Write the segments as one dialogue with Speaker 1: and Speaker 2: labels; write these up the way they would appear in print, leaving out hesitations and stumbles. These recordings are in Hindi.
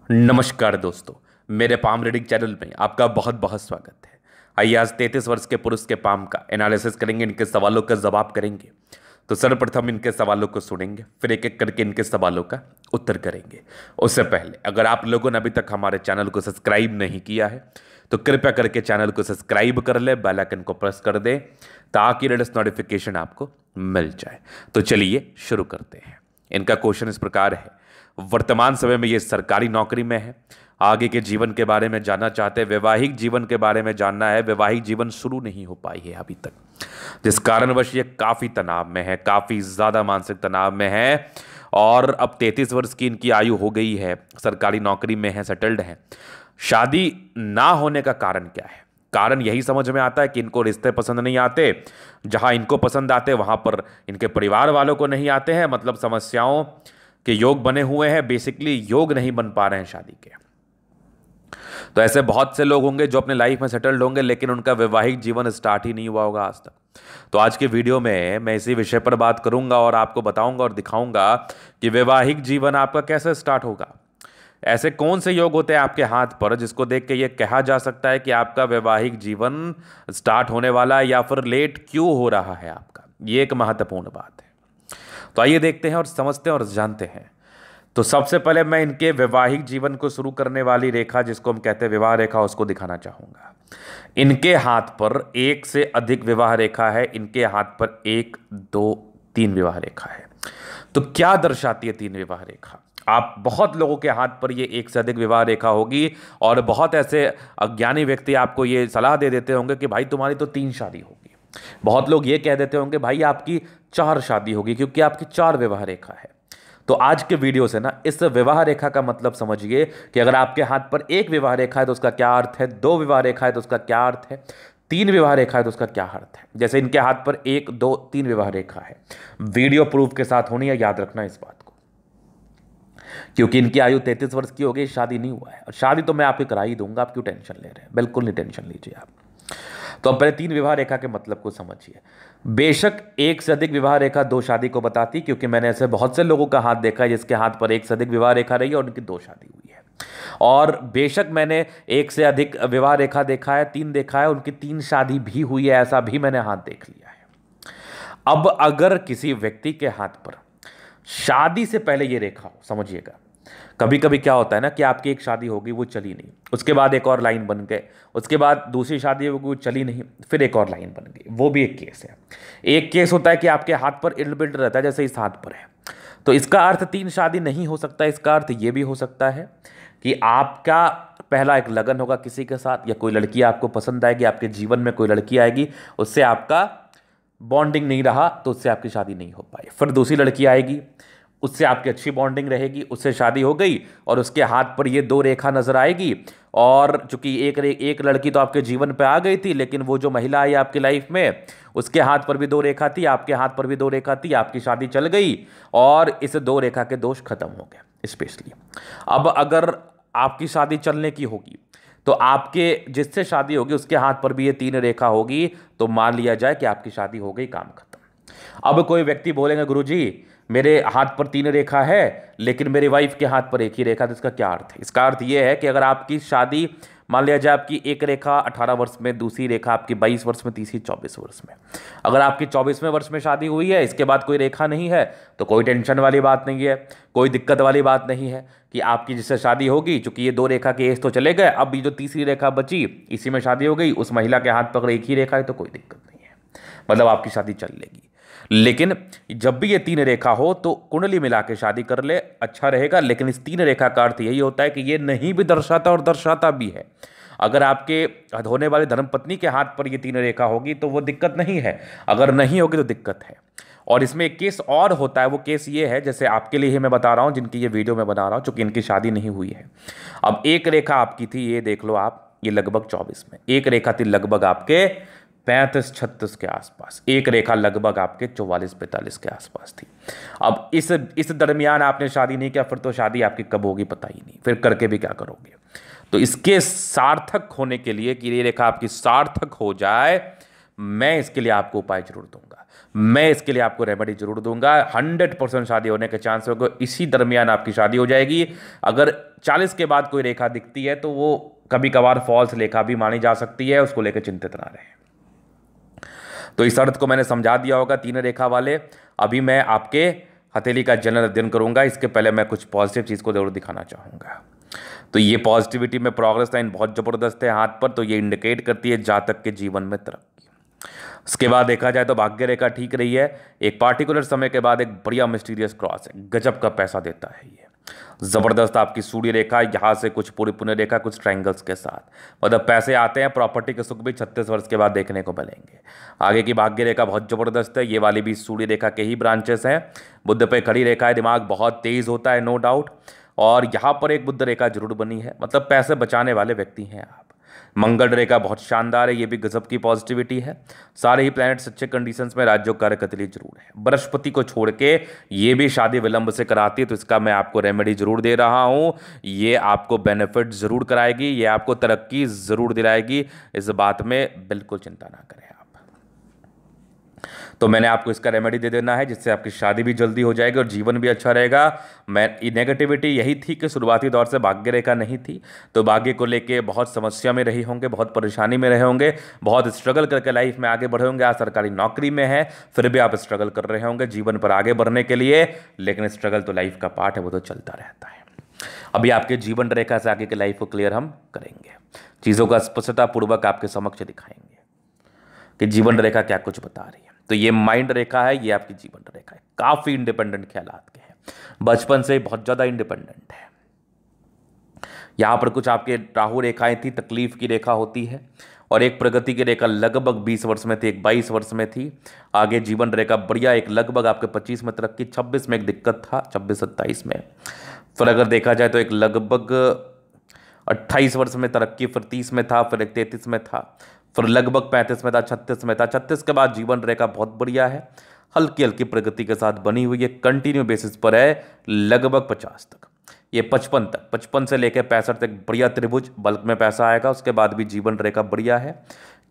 Speaker 1: नमस्कार दोस्तों, मेरे पाम रीडिंग चैनल में आपका बहुत बहुत स्वागत है। आइए आज 33 वर्ष के पुरुष के पाम का एनालिसिस करेंगे, इनके सवालों का जवाब करेंगे। तो सर्वप्रथम इनके सवालों को सुनेंगे, फिर एक एक करके इनके सवालों का उत्तर करेंगे। उससे पहले अगर आप लोगों ने अभी तक हमारे चैनल को सब्सक्राइब नहीं किया है तो कृपया करके चैनल को सब्सक्राइब कर ले, बेल आइकन को प्रेस कर दे ताकि लेटेस्ट नोटिफिकेशन आपको मिल जाए। तो चलिए शुरू करते हैं। इनका क्वेश्चन इस प्रकार है, वर्तमान समय में ये सरकारी नौकरी में है, आगे के जीवन के बारे में जानना चाहते हैं, वैवाहिक जीवन के बारे में जानना है। वैवाहिक जीवन शुरू नहीं हो पाई है अभी तक, जिस कारणवश ये काफी तनाव में है, काफी ज्यादा मानसिक तनाव में है। और अब 33 वर्ष की इनकी आयु हो गई है, सरकारी नौकरी में है, सेटल्ड है। शादी ना होने का कारण क्या है? कारण यही समझ में आता है कि इनको रिश्ते पसंद नहीं आते, जहां इनको पसंद आते वहां पर इनके परिवार वालों को नहीं आते हैं। मतलब समस्याओं के योग बने हुए हैं, बेसिकली योग नहीं बन पा रहे हैं शादी के। तो ऐसे बहुत से लोग होंगे जो अपने लाइफ में सेटल्ड होंगे, लेकिन उनका वैवाहिक जीवन स्टार्ट ही नहीं हुआ होगा आज तक। तो आज के वीडियो में मैं इसी विषय पर बात करूंगा और आपको बताऊंगा और दिखाऊंगा कि वैवाहिक जीवन आपका कैसे स्टार्ट होगा। ऐसे कौन से योग होते हैं आपके हाथ पर जिसको देख के ये कहा जा सकता है कि आपका वैवाहिक जीवन स्टार्ट होने वाला है, या फिर लेट क्यों हो रहा है आपका। ये एक महत्वपूर्ण बात है। तो आइए देखते हैं और समझते हैं और जानते हैं। तो सबसे पहले मैं इनके वैवाहिक जीवन को शुरू करने वाली रेखा, जिसको हम कहते हैं विवाह रेखा, उसको दिखाना चाहूंगा। इनके हाथ पर एक से अधिक विवाह रेखा है। इनके हाथ पर 1 2 3 विवाह रेखा है। तो क्या दर्शाती है 3 विवाह रेखा? आप बहुत लोगों के हाथ पर ये एक से अधिक विवाह रेखा होगी, और बहुत ऐसे अज्ञानी व्यक्ति आपको ये सलाह दे देते होंगे कि भाई तुम्हारी तो 3 शादी होगी। बहुत लोग ये कह देते होंगे भाई आपकी 4 शादी होगी, क्योंकि आपकी 4 विवाह रेखा है। तो आज के वीडियो से ना इस विवाह रेखा का मतलब समझिए कि अगर आपके हाथ पर 1 विवाह रेखा है तो उसका क्या अर्थ है, 2 विवाह रेखा है तो उसका क्या अर्थ है, 3 विवाह रेखा है तो उसका क्या अर्थ है। जैसे इनके हाथ पर 1 2 3 विवाह रेखा है, वीडियो प्रूफ के साथ होनी है, याद रखना इस बात को, क्योंकि इनकी आयु 33 वर्ष की हो गई, शादी नहीं हुआ है। और शादी तो मैं आपकी करा ही दूंगा, आप क्यों टेंशन ले रहे हैं? बिल्कुल नहीं टेंशन लीजिए आप। तो अब पहले 3 विवाह रेखा के मतलब को समझिए। बेशक एक से अधिक विवाह रेखा 2 शादी को बताती, क्योंकि मैंने ऐसे बहुत से लोगों का हाथ देखा है जिसके हाथ पर एक से अधिक विवाह रेखा रही है और उनकी 2 शादी हुई है। और बेशक मैंने एक से अधिक विवाह रेखा देखा है, 3 देखा है, उनकी 3 शादी भी हुई है, ऐसा भी मैंने हाथ देख लिया है। अब अगर किसी व्यक्ति के हाथ पर शादी से पहले ये रेखा हो, समझिएगा, कभी कभी क्या होता है ना कि आपकी एक शादी होगी वो चली नहीं, उसके बाद एक और लाइन बन गए, उसके बाद दूसरी शादी होगी वो चली नहीं, फिर एक और लाइन बन गई, वो भी एक केस है। एक केस होता है कि आपके हाथ पर इल्ड बिल्ड रहता है, जैसे इस हाथ पर है। तो इसका अर्थ 3 शादी नहीं हो सकता। इसका अर्थ ये भी हो सकता है कि आपका पहला एक लगन होगा किसी के साथ, या कोई लड़की आपको पसंद आएगी, आपके जीवन में कोई लड़की आएगी, उससे आपका बॉन्डिंग नहीं रहा तो उससे आपकी शादी नहीं हो पाई। फिर दूसरी लड़की आएगी, उससे आपकी अच्छी बॉन्डिंग रहेगी, उससे शादी हो गई, और उसके हाथ पर ये 2 रेखा नजर आएगी। और चूंकि एक लड़की तो आपके जीवन पे आ गई थी, लेकिन वो जो महिला आई आपकी लाइफ में, उसके हाथ पर भी 2 रेखा थी, आपके हाथ पर भी 2 रेखा थी, आपकी शादी चल गई और इस 2 रेखा के दोष खत्म हो गए स्पेशली। अब अगर आपकी शादी चलने की होगी तो आपके जिससे शादी होगी उसके हाथ पर भी ये 3 रेखा होगी, तो मान लिया जाए कि आपकी शादी हो गई, काम खत्म। अब कोई व्यक्ति बोलेंगे गुरुजी मेरे हाथ पर 3 रेखा है लेकिन मेरी वाइफ के हाथ पर 1 ही रेखा, तो इसका क्या अर्थ है? इसका अर्थ यह है कि अगर आपकी शादी, मान लिया जाए आपकी एक रेखा 18 वर्ष में, दूसरी रेखा आपकी 22 वर्ष में, तीसरी 24 वर्ष में, अगर आपकी 24वें वर्ष में शादी हुई है, इसके बाद कोई रेखा नहीं है, तो कोई टेंशन वाली बात नहीं है, कोई दिक्कत वाली बात नहीं है कि आपकी जिससे शादी होगी, चूंकि ये 2 रेखा के एज तो चले गए, अब ये जो तीसरी रेखा बची इसी में शादी हो गई, उस महिला के हाथ पर 1 ही रेखा है, तो कोई दिक्कत नहीं है, मतलब आपकी शादी चल लेगी। लेकिन जब भी ये 3 रेखा हो तो कुंडली मिला के शादी कर ले, अच्छा रहेगा। लेकिन इस 3 रेखा का अर्थ यही होता है कि ये नहीं भी दर्शाता और दर्शाता भी है। अगर आपके होने वाली धर्मपत्नी के हाथ पर ये 3 रेखा होगी तो वो दिक्कत नहीं है, अगर नहीं होगी तो दिक्कत है। और इसमें एक केस और होता है, वो केस ये है, जैसे आपके लिए ही मैं बता रहा हूँ, जिनकी ये वीडियो मैं बना रहा हूँ, चूंकि इनकी शादी नहीं हुई है। अब एक रेखा आपकी थी, ये देख लो आप, ये लगभग 24 में, एक रेखा थी लगभग आपके 35-36 के आसपास, एक रेखा लगभग आपके 44-45 के आसपास थी। अब इस दरमियान आपने शादी नहीं किया, फिर तो शादी आपकी कब होगी पता ही नहीं, फिर करके भी क्या करोगे। तो इसके सार्थक होने के लिए, कि ये रेखा आपकी सार्थक हो जाए, मैं इसके लिए आपको उपाय जरूर दूंगा। मैं इसके लिए आपको रेमेडी जरूर दूंगा। 100% शादी होने के चांस होगा, इसी दरमियान आपकी शादी हो जाएगी। अगर 40 के बाद कोई रेखा दिखती है तो वो कभी कभार फॉल्स रेखा भी मानी जा सकती है, उसको लेकर चिंतित ना रहे। तो इस अर्थ को मैंने समझा दिया होगा तीन रेखा वाले। अभी मैं आपके हथेली का जनरल अध्ययन करूंगा, इसके पहले मैं कुछ पॉजिटिव चीज़ को जरूर दिखाना चाहूंगा। तो ये पॉजिटिविटी में प्रोग्रेस लाइन बहुत ज़बरदस्त है हाथ पर, तो ये इंडिकेट करती है जातक के जीवन में तरक्की। उसके बाद देखा जाए तो भाग्य रेखा ठीक रही है, एक पार्टिकुलर समय के बाद एक बढ़िया मिस्टीरियस क्रॉस है, गजब का पैसा देता है ये। जबरदस्त आपकी सूर्य रेखा, यहाँ से कुछ पूरी पुण्य रेखा, कुछ ट्रायंगल्स के साथ, मतलब पैसे आते हैं। प्रॉपर्टी के सुख भी 36 वर्ष के बाद देखने को मिलेंगे। आगे की भाग्य रेखा बहुत जबरदस्त है, ये वाली भी सूर्य रेखा के ही ब्रांचेस हैं। बुध पे खड़ी रेखा है, दिमाग बहुत तेज होता है, नो डाउट। और यहाँ पर एक बुध रेखा जरूर बनी है, मतलब पैसे बचाने वाले व्यक्ति हैं आप। मंगल रेखा बहुत शानदार है, ये भी गजब की पॉजिटिविटी है। सारे ही प्लैनेट्स अच्छे कंडीशंस में राज्यों कार्य करते लिए जरूर है। बृहस्पति को छोड़ के ये भी शादी विलंब से कराती है, तो इसका मैं आपको रेमेडी जरूर दे रहा हूँ। ये आपको बेनिफिट जरूर कराएगी, ये आपको तरक्की जरूर दिलाएगी, इस बात में बिल्कुल चिंता ना करें आप। तो मैंने आपको इसका रेमेडी दे देना है, जिससे आपकी शादी भी जल्दी हो जाएगी और जीवन भी अच्छा रहेगा। मैं नेगेटिविटी यही थी कि शुरुआती दौर से भाग्य रेखा नहीं थी, तो भाग्य को लेके बहुत समस्या में रही होंगे, बहुत परेशानी में रहे होंगे, बहुत स्ट्रगल करके लाइफ में आगे बढ़े होंगे। आज सरकारी नौकरी में है, फिर भी आप स्ट्रगल कर रहे होंगे जीवन पर आगे बढ़ने के लिए, लेकिन स्ट्रगल तो लाइफ का पार्ट है, वो तो चलता रहता है। अभी आपके जीवन रेखा से आगे की लाइफ को क्लियर हम करेंगे, चीज़ों का स्पष्टता पूर्वक आपके समक्ष दिखाएंगे कि जीवन रेखा क्या कुछ बता रही है। तो ये माइंड रेखा है, ये आपकी जीवन रेखा है। काफी इंडिपेंडेंट ख्यालात के हैं, बचपन से ही बहुत ज्यादा इंडिपेंडेंट है। यहां पर कुछ आपके राहु रेखाएं थी, तकलीफ की रेखा होती है, और एक प्रगति की रेखा लगभग 20 वर्ष में थी, एक 22 वर्ष में थी। आगे जीवन रेखा बढ़िया, एक लगभग आपके 25 में तरक्की, 26 में एक दिक्कत था, 26-27 में। फिर अगर देखा जाए तो एक लगभग 28 वर्ष में तरक्की, फिर 30 में था, फिर एक 33 में था, फिर लगभग 35 में था, 36 में था। 36 के बाद जीवन रेखा बहुत बढ़िया है, हल्की हल्की प्रगति के साथ बनी हुई है, कंटिन्यू बेसिस पर है, लगभग 50 तक। ये 55 तक, 55 से लेकर 65 तक बढ़िया त्रिभुज, बल्क में पैसा आएगा। उसके बाद भी जीवन रेखा बढ़िया है।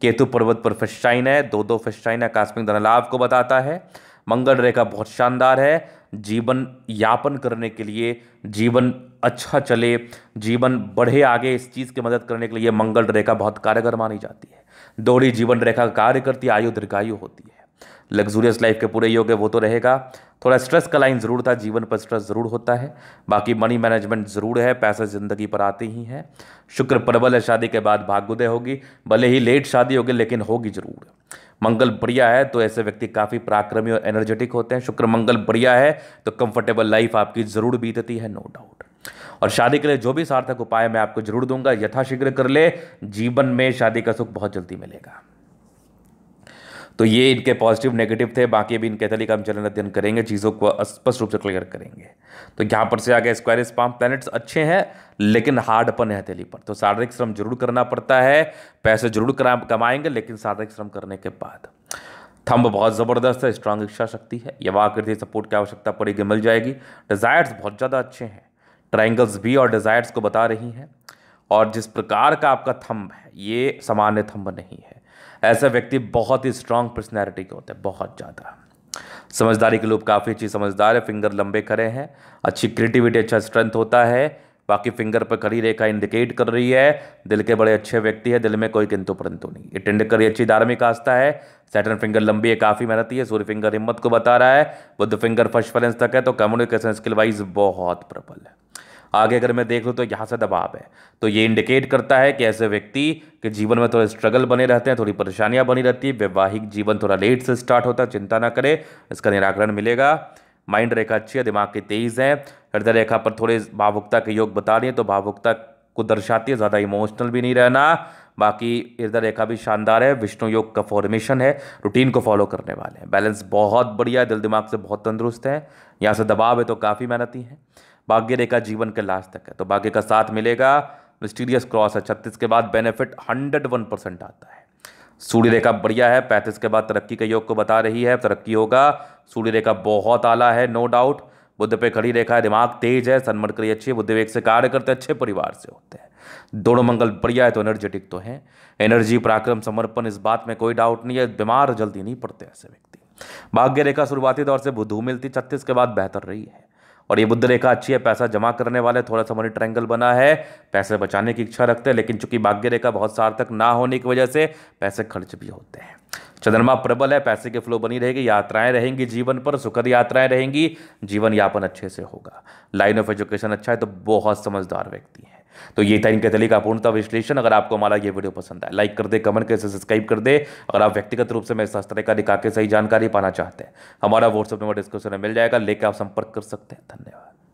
Speaker 1: केतु पर्वत पर फिस्टाइन है, दो फिस्टाइन आकस्मिक धन लाभ को बताता है। मंगल रेखा बहुत शानदार है, जीवन यापन करने के लिए, जीवन अच्छा चले, जीवन बढ़े आगे, इस चीज़ की मदद करने के लिए मंगल रेखा बहुत कारगर मानी जाती है। दोहरी जीवन रेखा कार्य करती, आयु दीर्घायु होती है, लग्जूरियस लाइफ के पूरे योग है वो तो रहेगा। थोड़ा स्ट्रेस का लाइन जरूर था, जीवन पर स्ट्रेस जरूर होता है, बाकी मनी मैनेजमेंट जरूर है, पैसा जिंदगी पर आते ही हैं। शुक्र प्रबल है, शादी के बाद भाग्योदय होगी, भले ही लेट शादी होगी लेकिन होगी जरूर। मंगल बढ़िया है, तो ऐसे व्यक्ति काफ़ी पराक्रमी और एनर्जेटिक होते हैं। शुक्र मंगल बढ़िया है तो कंफर्टेबल लाइफ आपकी जरूर बीतती है, नो डाउट। और शादी के लिए जो भी सार्थक उपाय मैं आपको जरूर दूंगा, यथाशीघ्र कर ले, जीवन में शादी का सुख बहुत जल्दी मिलेगा। तो ये इनके पॉजिटिव नेगेटिव थे, बाकी भी इनके तरीके हम चलन अध्ययन करेंगे, चीज़ों को स्पष्ट रूप से क्लियर करेंगे। तो यहाँ पर से आगे स्क्वायरिस पाम प्लैनेट्स अच्छे हैं, लेकिन हार्डपन है हथेली पर, तो शारीरिक श्रम जरूर करना पड़ता है। पैसे जरूर कमाएंगे, लेकिन शारीरिक श्रम करने के बाद। थंब बहुत ज़बरदस्त है, स्ट्रांग इच्छा शक्ति है, यह आकृति सपोर्ट की आवश्यकता पड़ेगी, मिल जाएगी। डिजायर्स बहुत ज़्यादा अच्छे हैं, ट्राइंगल्स भी और डिजायर्स को बता रही हैं। और जिस प्रकार का आपका थंब है, ये सामान्य थंब नहीं है। ऐसे व्यक्ति बहुत ही स्ट्रांग पर्सनैलिटी के होते हैं, बहुत ज़्यादा। समझदारी के लोग काफ़ी अच्छी समझदार है, फिंगर लंबे खड़े हैं, अच्छी क्रिएटिविटी, अच्छा स्ट्रेंथ होता है। बाकी फिंगर पर खड़ी रेखा इंडिकेट कर रही है दिल के बड़े अच्छे व्यक्ति है, दिल में कोई किंतु परंतु नहीं। ये टेंडकर अच्छी धार्मिक आस्था है। सैटर्न फिंगर लंबी है, काफ़ी मेहनती है। सूर्य फिंगर हिम्मत को बता रहा है। बुध फिंगर फर्स्ट बैलेंस तक है, तो कम्युनिकेशन स्किल वाइज बहुत प्रबल है। आगे अगर मैं देख लूँ तो यहाँ से दबाव है, तो ये इंडिकेट करता है कि ऐसे व्यक्ति के जीवन में थोड़े स्ट्रगल बने रहते हैं, थोड़ी परेशानियां बनी रहती है। वैवाहिक जीवन थोड़ा लेट से स्टार्ट होता है, चिंता ना करें, इसका निराकरण मिलेगा। माइंड रेखा अच्छी है, दिमाग की तेज है। हृदय रेखा पर थोड़े भावुकता के योग बता रही है, तो भावुकता को दर्शाती है, ज़्यादा इमोशनल भी नहीं रहना। बाकी हृदय रेखा भी शानदार है, विष्णु योग का फॉर्मेशन है, रूटीन को फॉलो करने वाले हैं। बैलेंस बहुत बढ़िया है, दिल दिमाग से बहुत तंदुरुस्त है। यहाँ से दबाव है तो काफ़ी मेहनती है। भाग्य रेखा जीवन के लास्ट तक है, तो भाग्य का साथ मिलेगा। मिस्टीरियस क्रॉस है, 36 के बाद बेनिफिट 101% आता है। सूर्य रेखा बढ़िया है, 35 के बाद तरक्की के योग को बता रही है, तरक्की होगा। सूर्य रेखा बहुत आला है, नो डाउट। बुध पे खड़ी रेखा है, दिमाग तेज है, सन्मरकरी अच्छी है, बुद्ध विवेक से कार्य करते हैं, अच्छे परिवार से होते हैं। दोनों मंगल बढ़िया है, तो एनर्जेटिक तो है। एनर्जी, पराक्रम, समर्पण, इस बात में कोई डाउट नहीं है। बीमार जल्दी नहीं पड़ते ऐसे व्यक्ति। भाग्य रेखा शुरुआती दौर से बुध मिलती 36 के बाद बेहतर रही है, और ये बुध रेखा अच्छी है। पैसा जमा करने वाले, थोड़ा सा मनी ट्रायंगल बना है, पैसे बचाने की इच्छा रखते हैं, लेकिन चूंकि भाग्य रेखा बहुत सार्थक ना होने की वजह से पैसे खर्च भी होते हैं। चंद्रमा प्रबल है, पैसे के फ्लो बनी रहेगी, यात्राएं रहेंगी, जीवन पर सुखद यात्राएं रहेंगी, जीवन यापन अच्छे से होगा। लाइन ऑफ एजुकेशन अच्छा है, तो बहुत समझदार व्यक्ति है। तो ये था इनके तरीका पूर्णतः विश्लेषण। अगर आपको हमारा ये वीडियो पसंद आए, लाइक कर दे, कमेंट करके सब्सक्राइब कर दे। अगर आप व्यक्तिगत रूप से मेरे शास्त्र रेखा दिखा के सही जानकारी पाना चाहते हैं, हमारा व्हाट्सएप नंबर डिस्क्रिप्शन में मिल जाएगा, लेकर आप संपर्क कर सकते हैं। धन्यवाद।